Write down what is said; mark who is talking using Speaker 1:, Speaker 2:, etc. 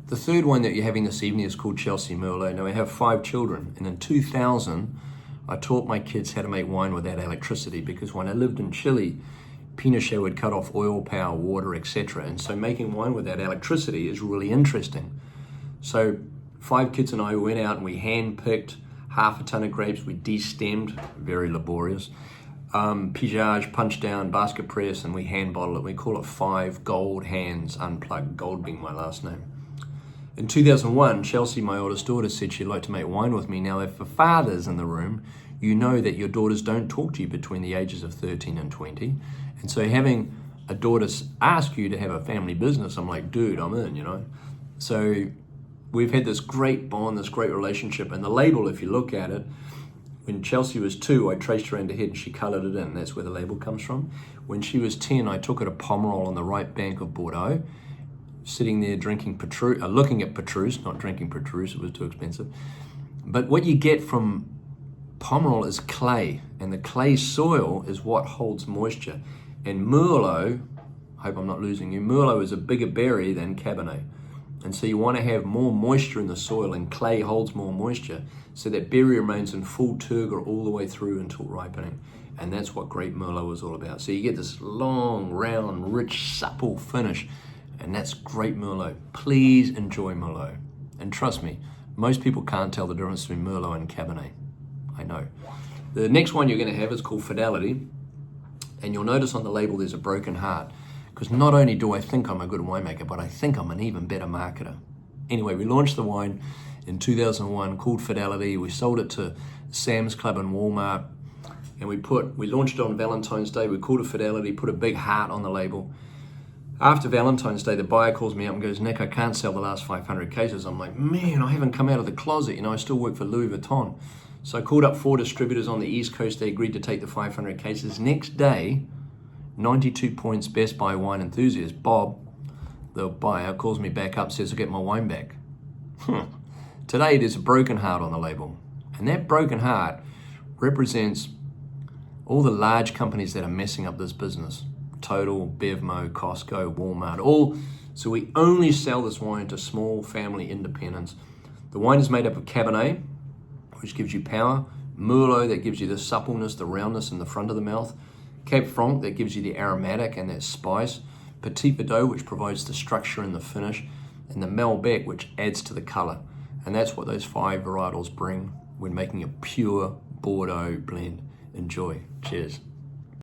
Speaker 1: The third wine that you're having this evening is called Chelsea Merlot. Now, I have 5 children, and in 2000, I taught my kids how to make wine without electricity, because when I lived in Chile, Pinochet would cut off oil power, water, etc. And so making wine without electricity is really interesting. So 5 kids and I went out and we hand-picked half a ton of grapes. We de-stemmed, very laborious. Pigeage, punch down, basket press, and we hand bottle it. We call it 5 Gold Hands Unplugged, gold being my last name. In 2001, Chelsea, my oldest daughter, said she'd like to make wine with me. Now, if the father's in the room, you know that your daughters don't talk to you between the ages of 13 and 20. And so having a daughter ask you to have a family business, I'm like, dude, I'm in, you know. So we've had this great bond, this great relationship. And the label, if you look at it, when Chelsea was 2, I traced her into head and she colored it in. That's where the label comes from. When she was 10, I took her to Pomerol on the right bank of Bordeaux, sitting there drinking Petrus, looking at Petrus, not drinking Petrus, it was too expensive. But what you get from Pomerol is clay, and the clay soil is what holds moisture. And Merlot, I hope I'm not losing you, Merlot is a bigger berry than Cabernet. And so you want to have more moisture in the soil, and clay holds more moisture, so that berry remains in full turgor all the way through until ripening. And that's what great Merlot is all about. So you get this long, round, rich, supple finish, and that's great Merlot. Please enjoy Merlot. And trust me, most people can't tell the difference between Merlot and Cabernet. I know. The next one you're going to have is called Fidelity. And you'll notice on the label there's a broken heart. Because not only do I think I'm a good winemaker, but I think I'm an even better marketer. Anyway, we launched the wine in 2001 called Fidelity. We sold it to Sam's Club and Walmart. And we launched it on Valentine's Day. We called it Fidelity, put a big heart on the label. After Valentine's Day, the buyer calls me up and goes, Nick, I can't sell the last 500 cases. I'm like, man, I haven't come out of the closet. You know, I still work for Louis Vuitton. So I called up 4 distributors on the East Coast. They agreed to take the 500 cases. Next day, 92 points Best Buy wine enthusiast, Bob, the buyer, calls me back up, says, I'll get my wine back. Today, there's a broken heart on the label. And that broken heart represents all the large companies that are messing up this business. Total, Bevmo, Costco, Walmart, all. So we only sell this wine to small family independents. The wine is made up of Cabernet, which gives you power, Merlot, that gives you the suppleness, the roundness in the front of the mouth, Cab Franc, that gives you the aromatic and that spice, Petit Verdot, which provides the structure and the finish, and the Malbec, which adds to the color. And that's what those 5 varietals bring when making a pure Bordeaux blend. Enjoy. Cheers.